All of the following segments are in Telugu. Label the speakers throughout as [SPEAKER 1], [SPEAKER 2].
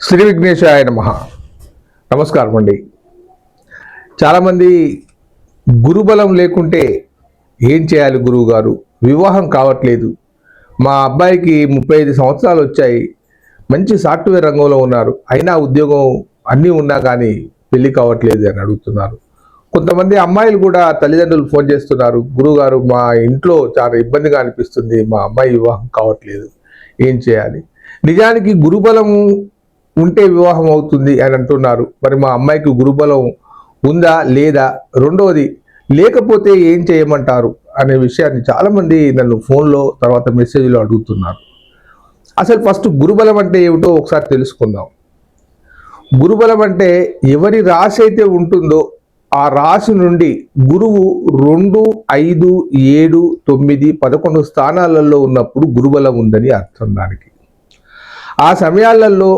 [SPEAKER 1] శ్రీ విఘ్నేశాయ నమః. నమస్కారం అండి. చాలామంది గురుబలం లేకుంటే ఏం చేయాలి గురువు గారు, వివాహం కావట్లేదు, మా అబ్బాయికి 35 సంవత్సరాలు వచ్చాయి, మంచి సాఫ్ట్వేర్ రంగంలో ఉన్నారు, అయినా ఉద్యోగం అన్నీ ఉన్నా కానీ పెళ్లి కావట్లేదు అని అడుగుతున్నారు. కొంతమంది అమ్మాయిలు కూడా తల్లిదండ్రులు ఫోన్ చేస్తున్నారు, గురువుగారు మా ఇంట్లో చాలా ఇబ్బందిగా అనిపిస్తుంది, మా అమ్మాయి వివాహం కావట్లేదు, ఏం చేయాలి. నిజానికి గురుబలము ఉంటే వివాహం అవుతుంది అని అంటున్నారు. మరి మా అమ్మాయికి గురుబలం ఉందా లేదా, రెండవది లేకపోతే ఏం చేయమంటారు అనే విషయాన్ని చాలామంది నన్ను ఫోన్లో తర్వాత మెసేజ్లో అడుగుతున్నారు. అసలు ఫస్ట్ గురుబలం అంటే ఏమిటో ఒకసారి తెలుసుకుందాం. గురుబలం అంటే ఎవరి రాశి అయితే ఉంటుందో ఆ రాశి నుండి గురువు 2, 5, 7, 9, 11 స్థానాలలో ఉన్నప్పుడు గురుబలం ఉందని అర్థం. దానికి ఆ సమయాలలో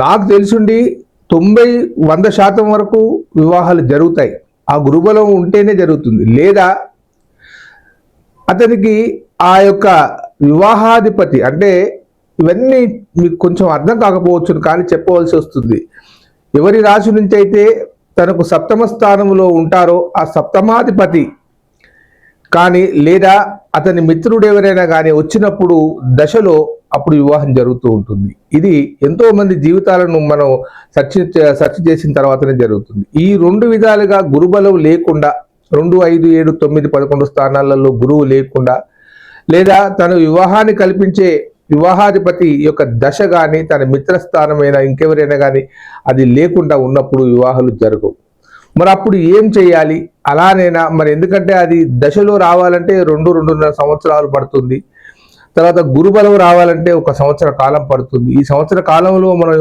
[SPEAKER 1] నాకు తెలుసుండి 90-100% వరకు వివాహాలు జరుగుతాయి. ఆ గురుబలం ఉంటేనే జరుగుతుంది. లేదా అతనికి ఆ యొక్క వివాహాధిపతి, అంటే ఇవన్నీ మీకు కొంచెం అర్థం కాకపోవచ్చు కానీ చెప్పవలసి వస్తుంది. ఎవరి రాశి నుంచి అయితే తనకు సప్తమ స్థానంలో ఉంటారో ఆ సప్తమాధిపతి కానీ లేదా అతని మిత్రుడు ఎవరైనా కానీ వచ్చినప్పుడు దశలో అప్పుడు వివాహం జరుగుతూ ఉంటుంది. ఇది ఎంతో మంది జీవితాలను మనం సెర్చ్ చేసిన తర్వాతనే జరుగుతుంది. ఈ 2 విధాలుగా గురుబలం లేకుండా 2, 5, 7, 9, 11 స్థానాలలో గురువు లేకుండా, లేదా తన వివాహాన్ని కల్పించే వివాహాధిపతి యొక్క దశ కానీ తన మిత్రస్థానమైన ఇంకెవరైనా కానీ అది లేకుండా ఉన్నప్పుడు వివాహాలు జరగవు. మరి అప్పుడు ఏం చేయాలి? అలానేనా మరి, ఎందుకంటే అది దశలో రావాలంటే 2-2.5 సంవత్సరాలు పడుతుంది. తర్వాత గురుబలం రావాలంటే 1 సంవత్సర కాలం పడుతుంది. ఈ సంవత్సర కాలంలో మనం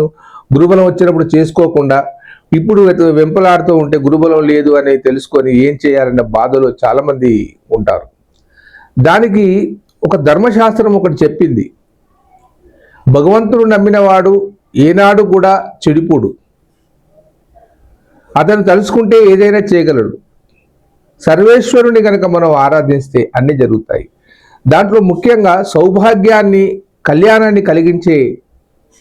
[SPEAKER 1] గురుబలం వచ్చినప్పుడు చేసుకోకుండా ఇప్పుడు వెంపలాడుతూ ఉంటే గురుబలం లేదు అని తెలుసుకొని ఏం చేయాలన్న బాధలో చాలామంది ఉంటారు. దానికి ఒక ధర్మశాస్త్రం ఒకటి చెప్పింది. భగవంతుడు నమ్మినవాడు ఏనాడు కూడా చెడిపోడు, అతను తలుచుకుంటే ఏదైనా చేయగలడు. సర్వేశ్వరుని కనుక మనం ఆరాధిస్తే అన్నీ జరుగుతాయి. దాంట్లో ముఖ్యంగా సౌభాగ్యాన్ని, కళ్యాణాన్ని కలిగించే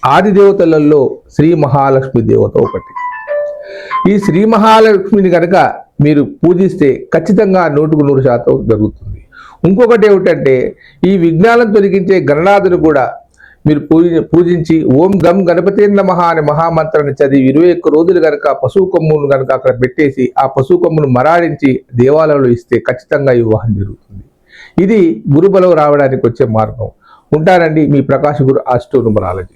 [SPEAKER 1] ఆది దేవతలలో శ్రీ మహాలక్ష్మి దేవత ఒకటి. ఈ శ్రీ మహాలక్ష్మిని కనుక మీరు పూజిస్తే ఖచ్చితంగా 100% జరుగుతుంది. ఇంకొకటి ఏమిటంటే, ఈ విఘ్నాలను తొలగించే గణనాథుని కూడా మీరు పూజించి ఓం గం గణపతి నమః అనే మహామంత్రాన్ని చదివి 21 రోజులు కనుక పశువు కొమ్మును కనుక అక్కడ పెట్టేసి ఆ పశువు కొమ్మును మరాడించి దేవాలయంలో ఇస్తే ఖచ్చితంగా వివాహం జరుగుతుంది. ఇది గురుబలం రావడానికి వచ్చే మార్గం. ఉంటానండి, మీ ప్రకాశ్ గురు ఆస్ట్రో న్యూమరాలజీ.